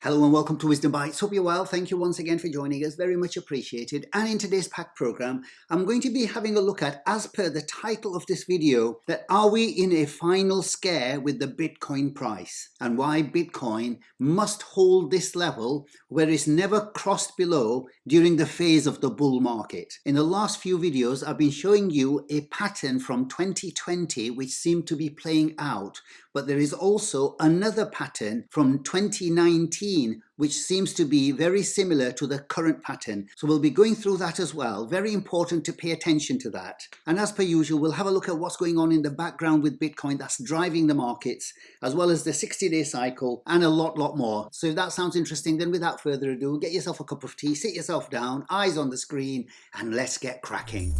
Hello and welcome to Wisdom Bites. Hope you're well. Thank you once again for joining us. Very much appreciated. And in today's packed program, I'm going to be having a look at, as per the title of this video, that are we in a final scare with the Bitcoin price and why Bitcoin must hold this level where it's never crossed below during the phase of the bull market. In the last few videos, I've been showing you a pattern from 2020 which seemed to be playing out, but there is also another pattern from 2019 which seems to be very similar to the current pattern. So we'll be going through that as well. Very important to pay attention to that. And as per usual, we'll have a look at what's going on in the background with Bitcoin that's driving the markets, as well as the 60-day cycle and a lot more. So if that sounds interesting, then without further ado, get yourself a cup of tea, sit yourself down, eyes on the screen, and let's get cracking.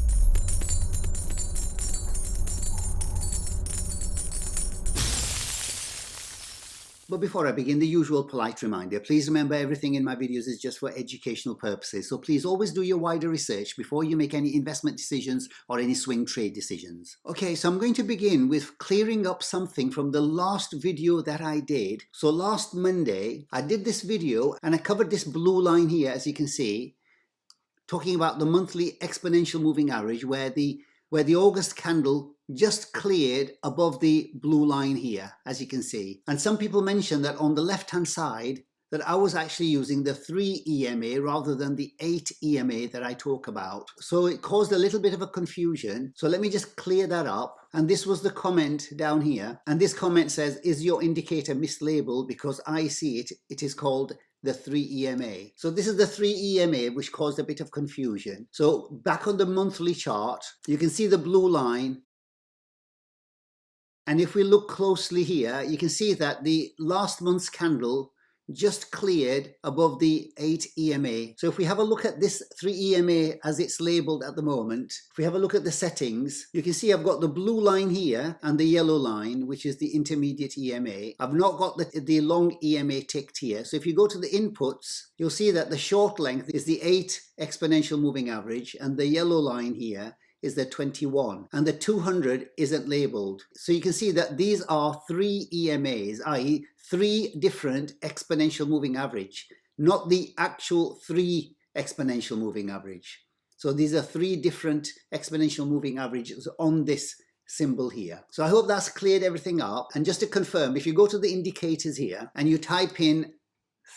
But before I begin, the usual polite reminder, please remember everything in my videos is just for educational purposes. So please always do your wider research before you make any investment decisions or any swing trade decisions. Okay, so I'm going to begin with clearing up something from the last video that I did. So last Monday, I did this video and I covered this blue line here, as you can see, talking about the monthly exponential moving average where the August candle just cleared above the blue line here, as you can see. And some people mentioned that on the left-hand side, that I was actually using the 3 EMA rather than the 8 EMA that I talk about. So it caused a little bit of a confusion. So let me just clear that up. And this was the comment down here. And this comment says, is your indicator mislabeled? Because I see it is called the 3 EMA. So this is the 3 EMA, which caused a bit of confusion. So back on the monthly chart, you can see the blue line. And if we look closely here, you can see that the last month's candle just cleared above the 8 EMA. So if we have a look at this 3 EMA as it's labeled at the moment, if we have a look at the settings, you can see I've got the blue line here and the yellow line, which is the intermediate EMA. I've not got the long EMA ticked here. So if you go to the inputs, you'll see that the short length is the 8 exponential moving average and the yellow line here is the 21 and the 200 isn't labeled. So you can see that these are 3 EMAs, i.e. 3 different exponential moving average, not the actual 3 exponential moving average. So these are 3 different exponential moving averages on this symbol here. So I hope that's cleared everything up. And just to confirm, if you go to the indicators here and you type in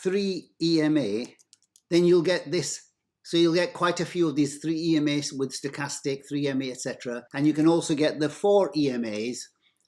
3 EMA, then you'll get this. So you'll get quite a few of these 3 EMAs with stochastic, 3 EMA, etc. And you can also get the 4 EMAs,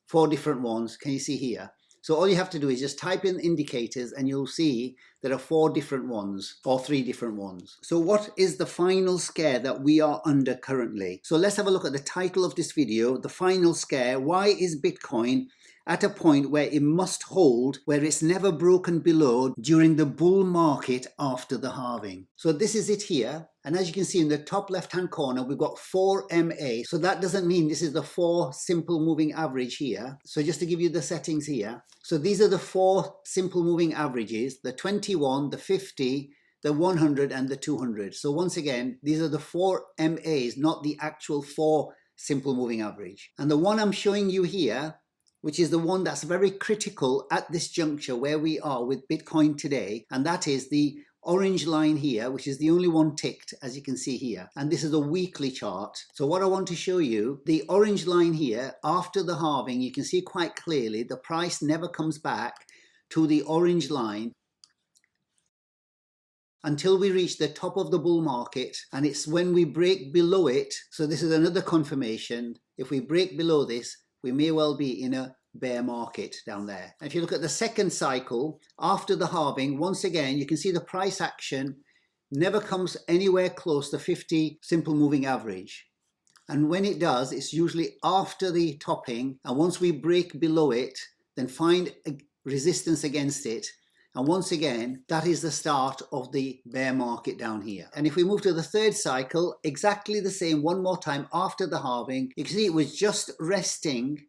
4 different ones. Can you see here? So all you have to do is just type in indicators and you'll see there are 4 different ones or 3 different ones. So what is the final scare that we are under currently? So let's have a look at the title of this video, the final scare. Why is Bitcoin at a point where it must hold, where it's never broken below during the bull market after the halving? So this is it here. And as you can see in the top left-hand corner, we've got 4 MA. So that doesn't mean this is the 4 simple moving average here. So just to give you the settings here. So these are the 4 simple moving averages, the 21, the 50, the 100 and the 200. So once again, these are the 4 MAs, not the actual 4 simple moving average. And the one I'm showing you here, which is the one that's very critical at this juncture where we are with Bitcoin today, and that is the orange line here, which is the only one ticked, as you can see here. And this is a weekly chart. So what I want to show you, the orange line here, after the halving, you can see quite clearly the price never comes back to the orange line until we reach the top of the bull market. And it's when we break below it. So this is another confirmation. If we break below this, we may well be in a bear market down there. And if you look at the second cycle after the halving, once again, you can see the price action never comes anywhere close to 50 simple moving average. And when it does, it's usually after the topping. And once we break below it, then find a resistance against it. And once again, that is the start of the bear market down here. And if we move to the third cycle, exactly the same one more time after the halving, you can see it was just resting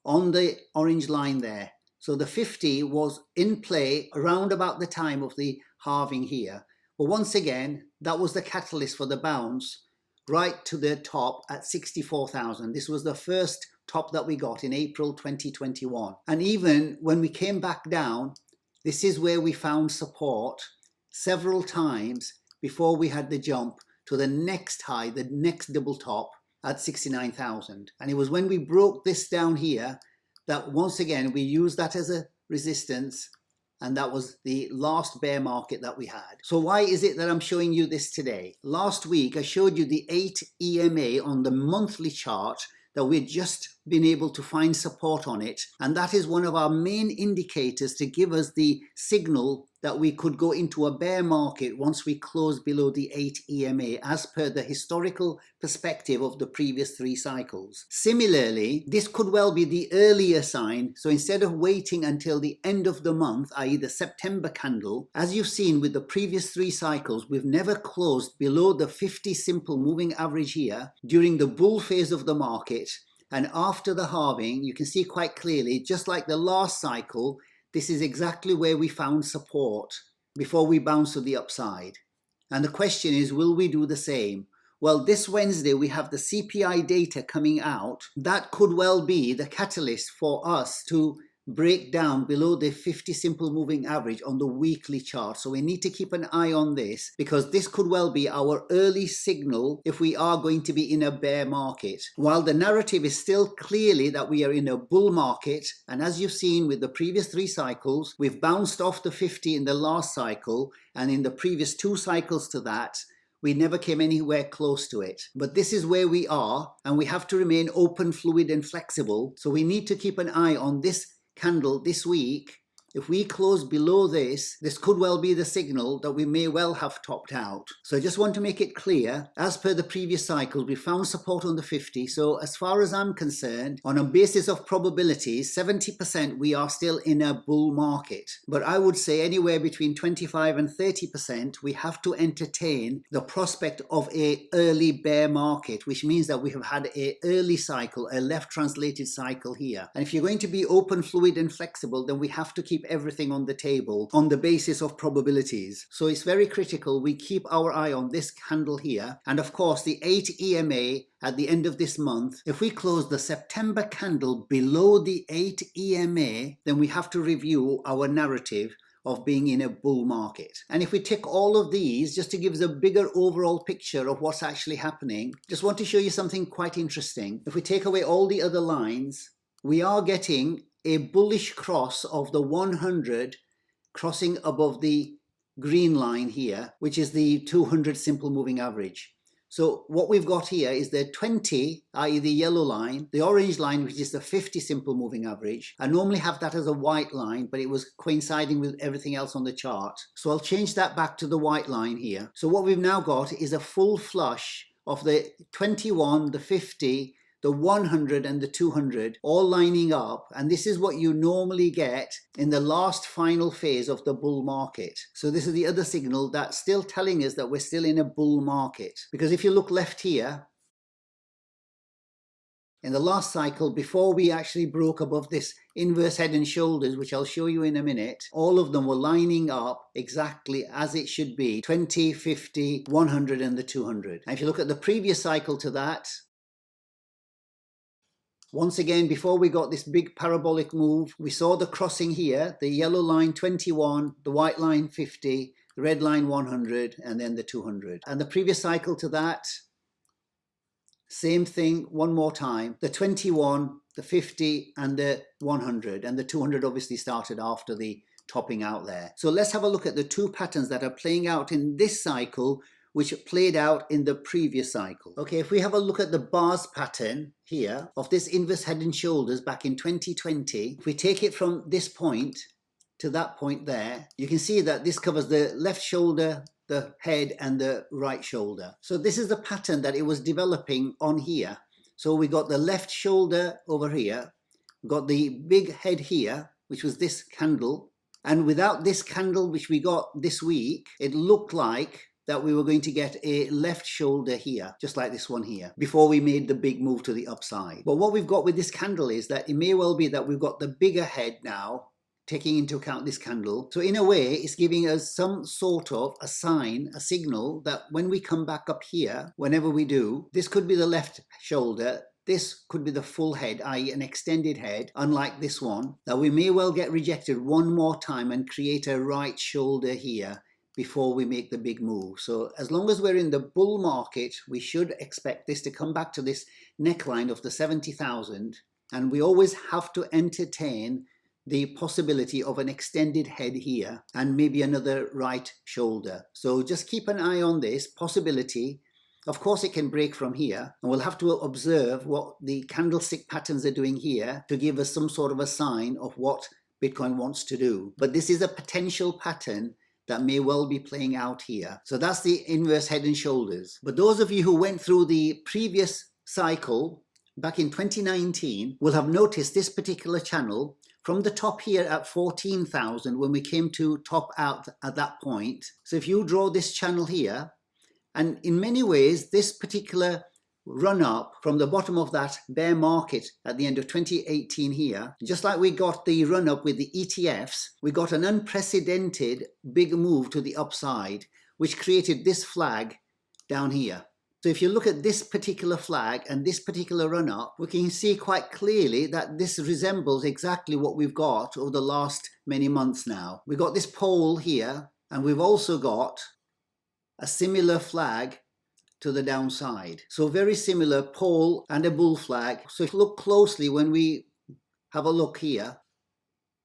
on the orange line there. So the 50 was in play around about the time of the halving here. But once again, that was the catalyst for the bounce right to the top at 64,000. This was the first top that we got in April 2021. And even when we came back down This is where we found support several times before we had the jump to the next high, the next double top at 69,000. And it was when we broke this down here that once again we used that as a resistance, and that was the last bear market that we had. So why is it that I'm showing you this today? Last week I showed you the 8 EMA on the monthly chart, that we've just been able to find support on it, and that is one of our main indicators to give us the signal that we could go into a bear market once we close below the 8 EMA as per the historical perspective of the previous 3 cycles. Similarly, this could well be the earlier sign, so instead of waiting until the end of the month, i.e. the September candle, as you've seen with the previous 3 cycles, we've never closed below the 50 simple moving average here during the bull phase of the market. And after the halving, you can see quite clearly, just like the last cycle, this is exactly where we found support before we bounce to the upside. And the question is, will we do the same? Well, this Wednesday we have the CPI data coming out. That could well be the catalyst for us to break down below the 50 simple moving average on the weekly chart. So we need to keep an eye on this, because this could well be our early signal if we are going to be in a bear market. While the narrative is still clearly that we are in a bull market, and as you've seen with the previous 3 cycles, we've bounced off the 50 in the last cycle, and in the previous 2 cycles to that, we never came anywhere close to it. But this is where we are, and we have to remain open, fluid and flexible. So we need to keep an eye on this candle this week. If we close below this, this could well be the signal that we may well have topped out. So I just want to make it clear, as per the previous cycle, we found support on the 50. So as far as I'm concerned, on a basis of probabilities, 70% we are still in a bull market. But I would say anywhere between 25 and 30% we have to entertain the prospect of a early bear market, which means that we have had a early cycle, a left translated cycle here. And if you're going to be open, fluid and flexible, then we have to keep everything on the table on the basis of probabilities. So it's very critical we keep our eye on this candle here, and of course the 8 EMA at the end of this month. If we close the September candle below the 8 EMA, then we have to review our narrative of being in a bull market. And if we tick all of these, just to give us a bigger overall picture of what's actually happening, just want to show you something quite interesting. If we take away all the other lines, we are getting a bullish cross of the 100 crossing above the green line here, which is the 200 simple moving average. So what we've got here is the 20, i.e. the yellow line, the orange line, which is the 50 simple moving average. I normally have that as a white line, but it was coinciding with everything else on the chart. So I'll change that back to the white line here. So what we've now got is a full flush of the 21, the 50, the 100 and the 200 all lining up, and this is what you normally get in the last final phase of the bull market. So this is the other signal that's still telling us that we're still in a bull market, because if you look left here, in the last cycle, before we actually broke above this inverse head and shoulders, which I'll show you in a minute, all of them were lining up exactly as it should be: 20, 50, 100 and the 200. And if you look at the previous cycle to that, once again, before we got this big parabolic move, we saw the crossing here, the yellow line 21, the white line 50, the red line 100, and then the 200. And the previous cycle to that, same thing one more time, the 21, the 50, and the 100. And the 200 obviously started after the topping out there. So let's have a look at the 2 patterns that are playing out in this cycle, which played out in the previous cycle. Okay, if we have a look at the bars pattern here of this inverse head and shoulders back in 2020, if we take it from this point to that point there, you can see that this covers the left shoulder, the head and the right shoulder. So this is the pattern that it was developing on here. So we got the left shoulder over here, got the big head here, which was this candle, and without this candle which we got this week, it looked like that we were going to get a left shoulder here, just like this one here, before we made the big move to the upside. But what we've got with this candle is that it may well be that we've got the bigger head now, taking into account this candle. So in a way, it's giving us some sort of a sign, a signal that when we come back up here, whenever we do, this could be the left shoulder, this could be the full head, i.e. an extended head, unlike this one, that we may well get rejected one more time and create a right shoulder here before we make the big move. So as long as we're in the bull market, we should expect this to come back to this neckline of the 70,000. And we always have to entertain the possibility of an extended head here and maybe another right shoulder. So just keep an eye on this possibility. Of course, it can break from here, and we'll have to observe what the candlestick patterns are doing here to give us some sort of a sign of what Bitcoin wants to do. But this is a potential pattern that may well be playing out here. So that's the inverse head and shoulders. But those of you who went through the previous cycle back in 2019 will have noticed this particular channel from the top here at 14,000 when we came to top out at that point. So if you draw this channel here, and in many ways this particular run up from the bottom of that bear market at the end of 2018 here, just like we got the run up with the ETFs, we got an unprecedented big move to the upside, which created this flag down here. So if you look at this particular flag and this particular run up, we can see quite clearly that this resembles exactly what we've got over the last many months now. We've got this pole here, and we've also got a similar flag to the downside. So very similar pole and a bull flag. So if you look closely when we have a look here,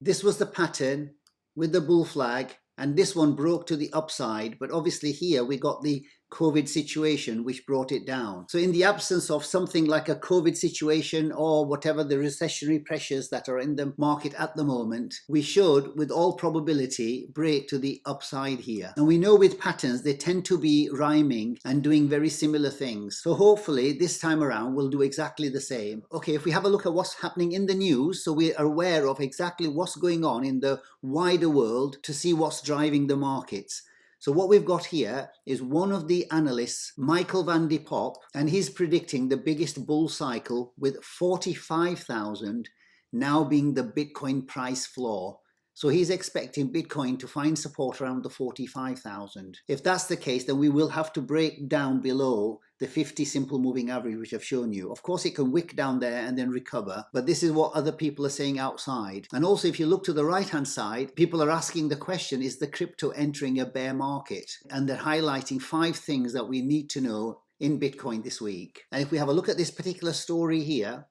this was the pattern with the bull flag, and this one broke to the upside, but obviously here we got the COVID situation which brought it down. So in the absence of something like a COVID situation or whatever the recessionary pressures that are in the market at the moment, we should with all probability break to the upside here. And we know with patterns they tend to be rhyming and doing very similar things. So hopefully this time around we'll do exactly the same. Okay, if we have a look at what's happening in the news, so we are aware of exactly what's going on in the wider world to see what's driving the markets. So what we've got here is one of the analysts, Michael Van de Poppe, and he's predicting the biggest bull cycle with 45,000 now being the Bitcoin price floor. So he's expecting Bitcoin to find support around the 45,000. If that's the case, then we will have to break down below the 50 simple moving average, which I've shown you. Of course, it can wick down there and then recover, but this is what other people are saying outside. And also, if you look to the right-hand side, people are asking the question, is the crypto entering a bear market? And they're highlighting 5 things that we need to know in Bitcoin this week. And if we have a look at this particular story here,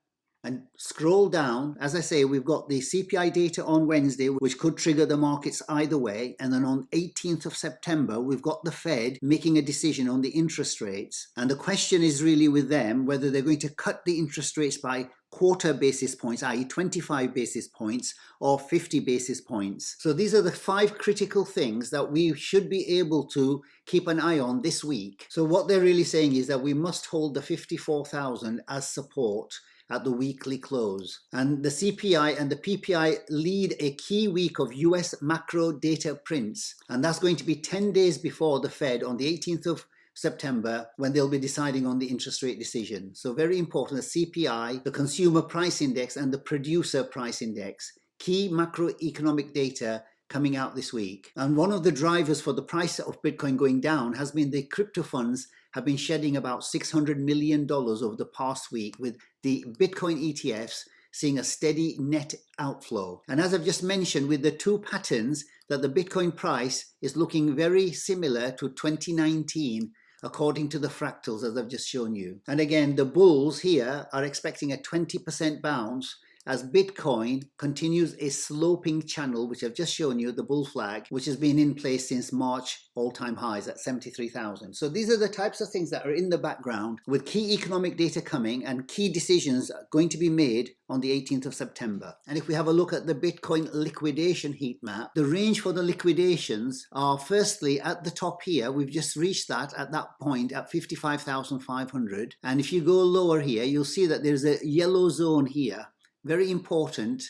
and scroll down, as I say, we've got the CPI data on Wednesday, which could trigger the markets either way. And then on 18th of September, we've got the Fed making a decision on the interest rates. And the question is really with them whether they're going to cut the interest rates by quarter basis points, i.e. 25 basis points or 50 basis points. So these are the 5 critical things that we should be able to keep an eye on this week. So what they're really saying is that we must hold the 54,000 as support at the weekly close. And the CPI and the PPI lead a key week of US macro data prints. And that's going to be 10 days before the Fed on the 18th of September when they'll be deciding on the interest rate decision. So very important, the CPI, the consumer price index and the producer price index, key macroeconomic data coming out this week. And one of the drivers for the price of Bitcoin going down has been the crypto funds have been shedding about $600 million over the past week, with the Bitcoin ETFs seeing a steady net outflow. And as I've just mentioned, with the 2 patterns, that the Bitcoin price is looking very similar to 2019, according to the fractals, as I've just shown you. And again, the bulls here are expecting a 20% bounce as Bitcoin continues a sloping channel, which I've just shown you, the bull flag, which has been in place since March, all-time highs at 73,000. So these are the types of things that are in the background, with key economic data coming and key decisions going to be made on the 18th of September. And if we have a look at the Bitcoin liquidation heat map, the range for the liquidations are firstly at the top here. We've just reached that at that point at 55,500. And if you go lower here, you'll see that there's a yellow zone here, very important,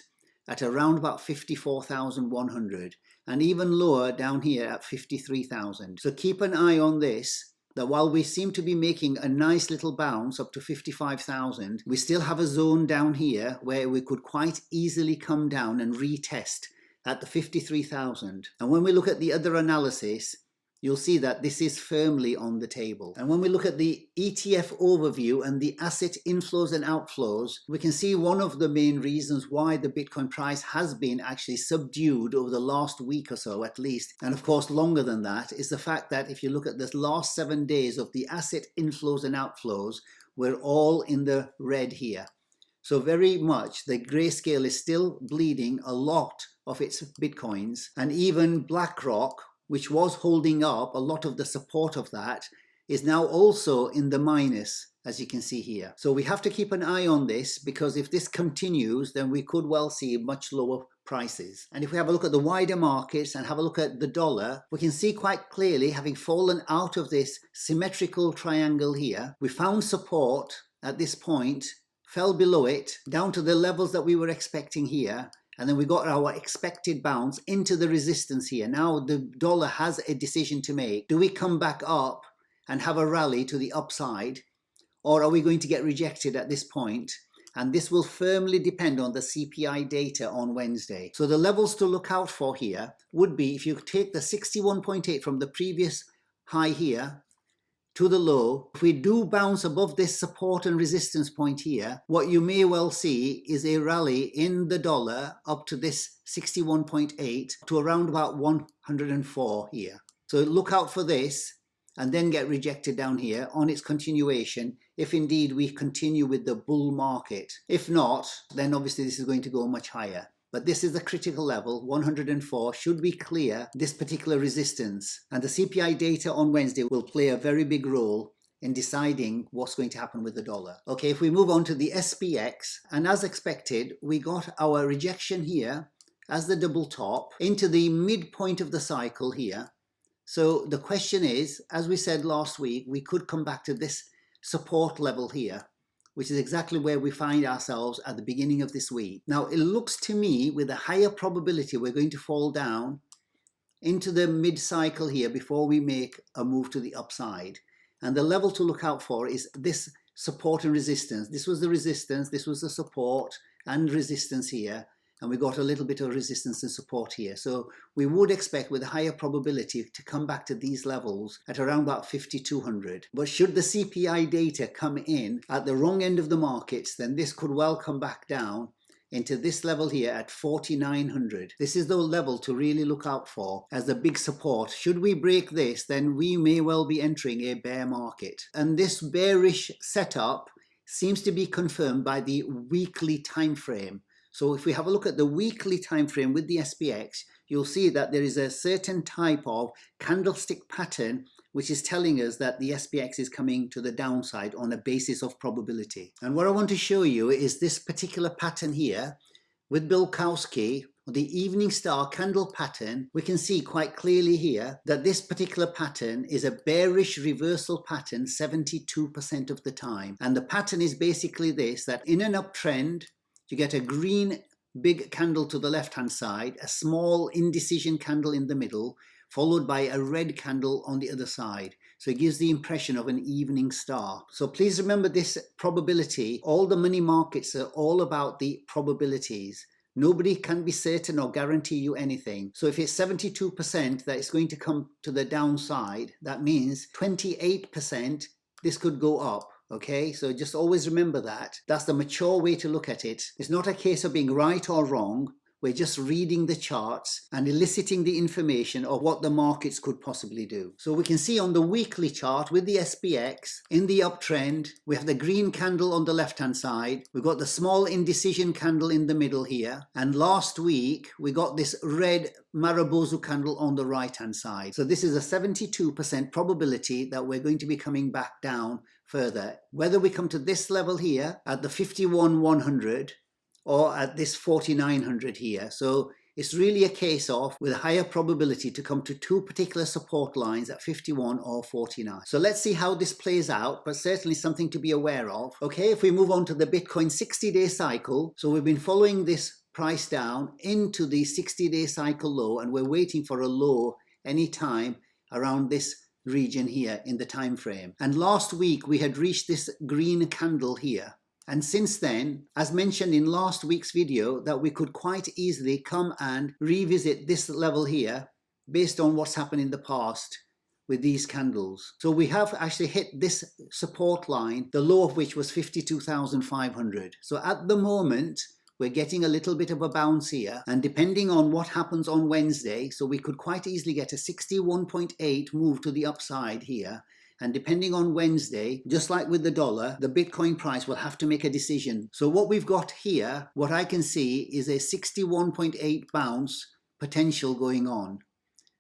at around about 54,100, and even lower down here at 53,000. So keep an eye on this, that while we seem to be making a nice little bounce up to 55,000, we still have a zone down here where we could quite easily come down and retest at the 53,000. And when we look at the other analysis, you'll see that this is firmly on the table. And when we look at the ETF overview and the asset inflows and outflows, we can see one of the main reasons why the Bitcoin price has been actually subdued over the last week or so at least, and of course longer than that, is the fact that if you look at the last 7 days of the asset inflows and outflows, we're all in the red here. So very much the grayscale is still bleeding a lot of its Bitcoins, and even BlackRock, which was holding up a lot of the support of that, is now also in the minus, as you can see here. So we have to keep an eye on this, because if this continues, then we could well see much lower prices. And if we have a look at the wider markets and have a look at the dollar, we can see quite clearly, having fallen out of this symmetrical triangle here, we found support at this point, fell below it, down to the levels that we were expecting here, and then we got our expected bounce into the resistance here. Now the dollar has a decision to make. Do we come back up and have a rally to the upside, or are we going to get rejected at this point? And this will firmly depend on the CPI data on Wednesday. So the levels to look out for here would be, if you take the 61.8 from the previous high here to the low, if we do bounce above this support and resistance point here, what you may well see is a rally in the dollar up to this 61.8 to around about 104 here. So look out for this, and then get rejected down here on its continuation, if indeed we continue with the bull market. If not, then obviously this is going to go much higher. But this is the critical level, 104, should we clear this particular resistance. And the CPI data on Wednesday will play a very big role in deciding what's going to happen with the dollar. Okay, if we move on to the SPX, and as expected, we got our rejection here as the double top into the midpoint of the cycle here. So the question is, as we said last week, we could come back to this support level here, which is exactly where we find ourselves at the beginning of this week. Now, it looks to me with a higher probability we're going to fall down into the mid-cycle here before we make a move to the upside. And the level to look out for is this support and resistance. This was the resistance, this was the support and resistance here. And we got a little bit of resistance and support here. So we would expect with a higher probability to come back to these levels at around about 5,200. But should the CPI data come in at the wrong end of the markets, then this could well come back down into this level here at 4,900. This is the level to really look out for as the big support. Should we break this, then we may well be entering a bear market. And this bearish setup seems to be confirmed by the weekly time frame. So if we have a look at the weekly time frame with the SPX, you'll see that there is a certain type of candlestick pattern which is telling us that the SPX is coming to the downside on a basis of probability. And what I want to show you is this particular pattern here with Bilkowski, the evening star candle pattern. We can see quite clearly here that this particular pattern is a bearish reversal pattern 72% of the time. And the pattern is basically this, that in an uptrend, you get a green big candle to the left hand side, a small indecision candle in the middle, followed by a red candle on the other side. So it gives the impression of an evening star. So please remember this probability. All the money markets are all about the probabilities. Nobody can be certain or guarantee you anything. So if it's 72% that it's going to come to the downside, that means 28% this could go up. Okay, so just always remember that. That's the mature way to look at it. It's not a case of being right or wrong. We're just reading the charts and eliciting the information of what the markets could possibly do. So we can see on the weekly chart with the SPX in the uptrend, we have the green candle on the left hand side. We've got the small indecision candle in the middle here. And last week, we got this red Marubozu candle on the right hand side. So this is a 72% probability that we're going to be coming back down further. Whether we come to this level here at the 51,100 or at this 4,900 here. So it's really a case of with a higher probability to come to two particular support lines at 51 or 49. So let's see how this plays out, but certainly something to be aware of. Okay, if we move on to the Bitcoin 60-day cycle. So we've been following this price down into the 60-day cycle low, and we're waiting for a low anytime around this region here in the time frame. And last week we had reached this green candle here. And since then, as mentioned in last week's video, that we could quite easily come and revisit this level here based on what's happened in the past with these candles. So we have actually hit this support line, the low of which was 52,500. So at the moment, we're getting a little bit of a bounce here, and depending on what happens on Wednesday, so we could quite easily get a 61.8 move to the upside here. And depending on Wednesday, just like with the dollar, the Bitcoin price will have to make a decision. So what we've got here, what I can see is a 61.8 bounce potential going on.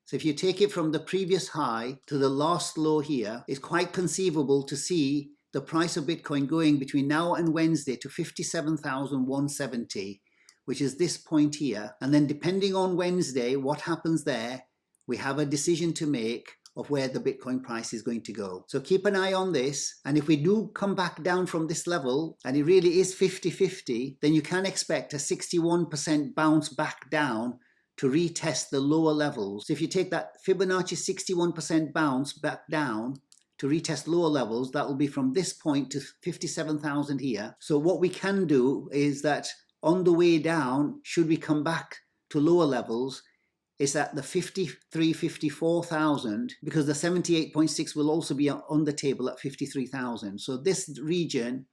So if you take it from the previous high to the last low here, it's quite conceivable to see the price of Bitcoin going between now and Wednesday to 57,170, which is this point here. And then depending on Wednesday, what happens there, we have a decision to make of where the Bitcoin price is going to go. So keep an eye on this. And if we do come back down from this level, and it really is 50-50, then you can expect a 61% bounce back down to retest the lower levels. So if you take that Fibonacci 61% bounce back down to retest lower levels, that will be from this point to 57,000 here. So what we can do is that on the way down, should we come back to lower levels, is at the 54,000, because the 78.6 will also be on the table at 53,000. So this region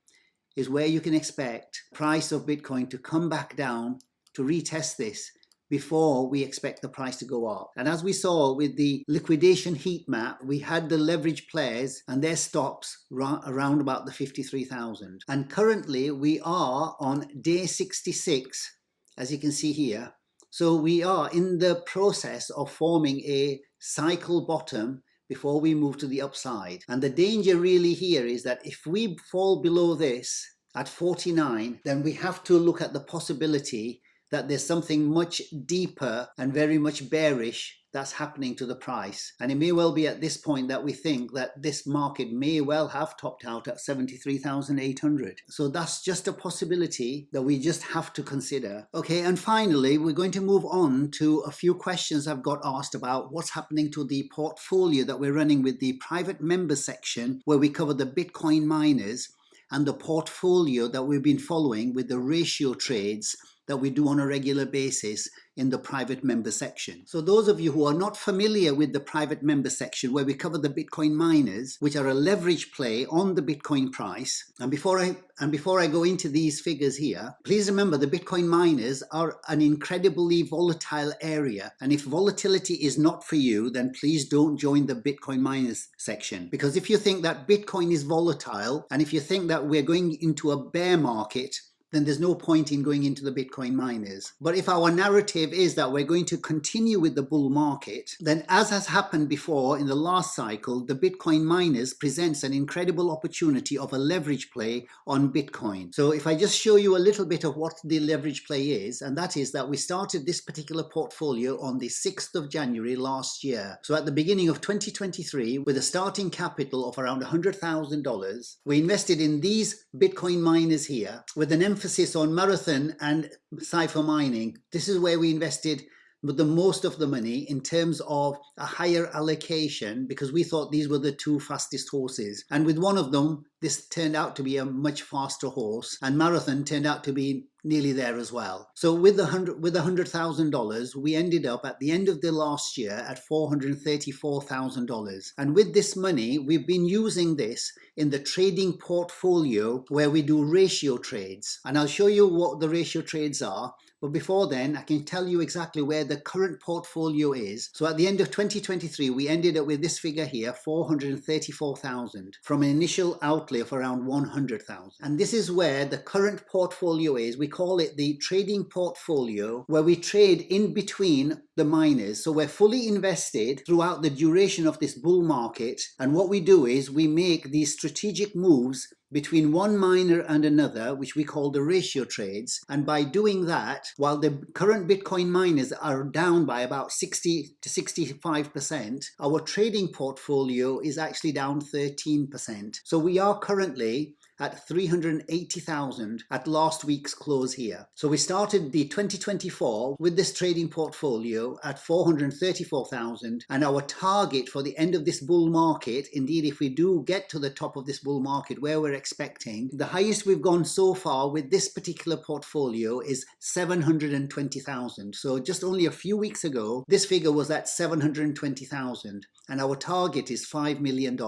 is where you can expect price of Bitcoin to come back down to retest this before we expect the price to go up. And as we saw with the liquidation heat map, we had the leverage players and their stops around about the 53,000. And currently we are on day 66, as you can see here. So we are in the process of forming a cycle bottom before we move to the upside. And the danger really here is that if we fall below this at 49, then we have to look at the possibility that there's something much deeper and very much bearish that's happening to the price. And it may well be at this point that we think that this market may well have topped out at 73,800. So that's just a possibility that we just have to consider. Okay, and finally, we're going to move on to a few questions I've got asked about what's happening to the portfolio that we're running with the private member section, where we cover the Bitcoin miners, and the portfolio that we've been following with the ratio trades that we do on a regular basis in the private member section. So those of you who are not familiar with the private member section, where we cover the Bitcoin miners, which are a leverage play on the Bitcoin price, and before I go into these figures here, please remember the Bitcoin miners are an incredibly volatile area, and if volatility is not for you, then please don't join the Bitcoin miners section. Because if you think that Bitcoin is volatile, and if you think that we're going into a bear market, then there's no point in going into the Bitcoin miners. But if our narrative is that we're going to continue with the bull market, then as has happened before in the last cycle, the Bitcoin miners presents an incredible opportunity of a leverage play on Bitcoin. So if I just show you a little bit of what the leverage play is, and that is that we started this particular portfolio on the 6th of January last year. So at the beginning of 2023, with a starting capital of around $100,000, we invested in these Bitcoin miners here with an emphasis on Marathon and Cypher mining. This is where we invested the most of the money in terms of a higher allocation, because we thought these were the two fastest horses. And with one of them, this turned out to be a much faster horse, and Marathon turned out to be nearly there as well. So with $100,000, we ended up at the end of the last year at $434,000. And with this money, we've been using this in the trading portfolio where we do ratio trades. And I'll show you what the ratio trades are. But before then, I can tell you exactly where the current portfolio is. So at the end of 2023, we ended up with this figure here, 434,000, from an initial outlay of around 100,000. And this is where the current portfolio is. We call it the trading portfolio, where we trade in between the miners. So we're fully invested throughout the duration of this bull market. And what we do is we make these strategic moves between one miner and another, which we call the ratio trades. And by doing that, while the current Bitcoin miners are down by about 60 to 65%, our trading portfolio is actually down 13%. So we are currently at 380,000 at last week's close here. So we started the 2024 with this trading portfolio at 434,000, and our target for the end of this bull market, indeed if we do get to the top of this bull market where we're expecting, the highest we've gone so far with this particular portfolio is 720,000. So just only a few weeks ago, this figure was at 720,000, and our target is $5 million.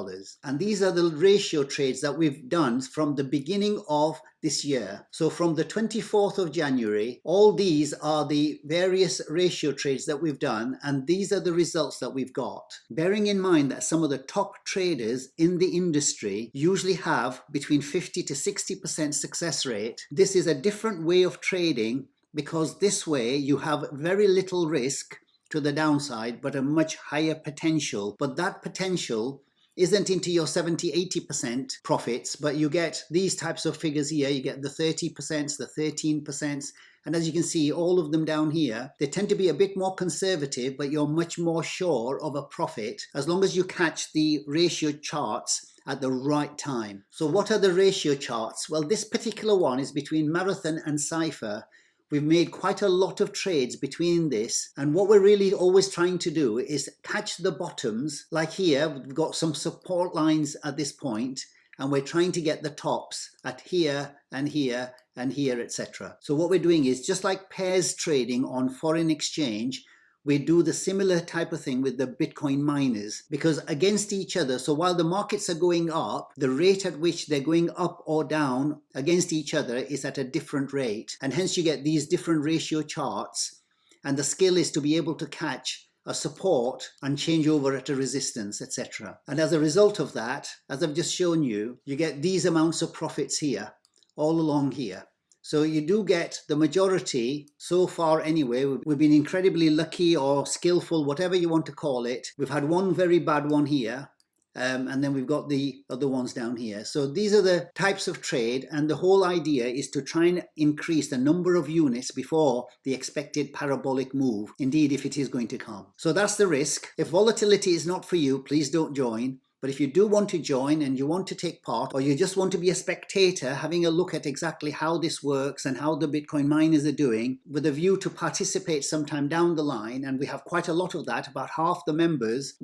And these are the ratio trades that we've done from the beginning of this year. So from the 24th of January, all these are the various ratio trades that we've done, and these are the results that we've got. Bearing in mind that some of the top traders in the industry usually have between 50 to 60% success rate, this is a different way of trading, because this way you have very little risk to the downside but a much higher potential. But that potential isn't into your 70-80% profits, but you get these types of figures here. You get the 30%, the 13%, and as you can see, all of them down here, they tend to be a bit more conservative, but you're much more sure of a profit as long as you catch the ratio charts at the right time. So what are the ratio charts? Well, this particular one is between Marathon and Cypher. We've made quite a lot of trades between this, and what we're really always trying to do is catch the bottoms. Like here, we've got some support lines at this point, and we're trying to get the tops at here and here and here, etc. So what we're doing is, just like pairs trading on foreign exchange, we do the similar type of thing with the Bitcoin miners, because against each other, so while the markets are going up, the rate at which they're going up or down against each other is at a different rate, and hence you get these different ratio charts, and the skill is to be able to catch a support and change over at a resistance, etc. And as a result of that, as I've just shown you, you get these amounts of profits here, all along here. So you do get the majority so far anyway. We've been incredibly lucky or skillful, whatever you want to call it. We've had one very bad one here, and then we've got the other ones down here. So these are the types of trade, and the whole idea is to try and increase the number of units before the expected parabolic move, indeed if it is going to come. So that's the risk. If volatility is not for you, please don't join. But if you do want to join and you want to take part, or you just want to be a spectator having a look at exactly how this works and how the Bitcoin miners are doing, with a view to participate sometime down the line, and we have quite a lot of that, about half the members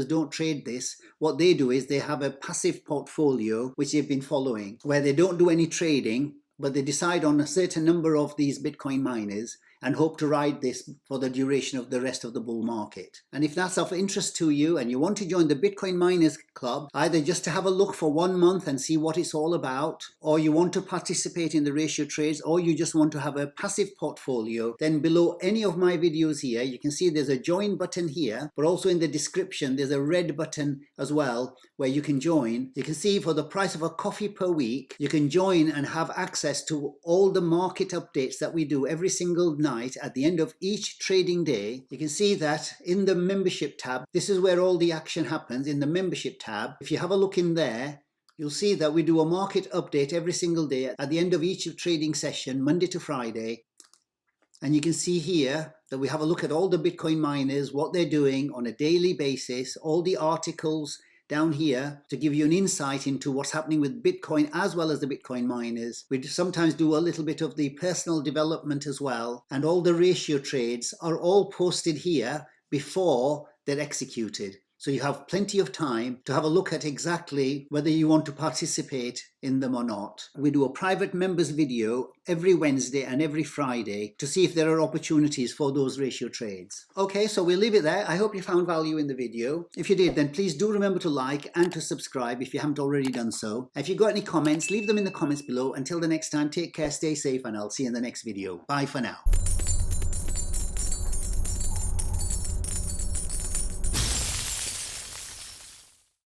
don't trade this. What they do is they have a passive portfolio which they've been following, where they don't do any trading, but they decide on a certain number of these Bitcoin miners and hope to ride this for the duration of the rest of the bull market. And if that's of interest to you and you want to join the Bitcoin Miners Club, either just to have a look for 1 month and see what it's all about, or you want to participate in the ratio trades, or you just want to have a passive portfolio, then below any of my videos here, you can see there's a join button here, but also in the description, there's a red button as well where you can join. You can see for the price of a coffee per week, you can join and have access to all the market updates that we do every single night at the end of each trading day. You can see that in the membership tab, this is where all the action happens, in the membership tab. If you have a look in there, you'll see that we do a market update every single day at the end of each trading session, Monday to Friday. And you can see here that we have a look at all the Bitcoin miners, what they're doing on a daily basis, all the articles down here to give you an insight into what's happening with Bitcoin as well as the Bitcoin miners. We sometimes do a little bit of the personal development as well, and all the ratio trades are all posted here before they're executed. So you have plenty of time to have a look at exactly whether you want to participate in them or not. We do a private members video every Wednesday and every Friday to see if there are opportunities for those ratio trades. Okay, so we'll leave it there. I hope you found value in the video. If you did, then please do remember to like and to subscribe if you haven't already done so. If you've got any comments, leave them in the comments below. Until the next time, take care, stay safe, and I'll see you in the next video. Bye for now.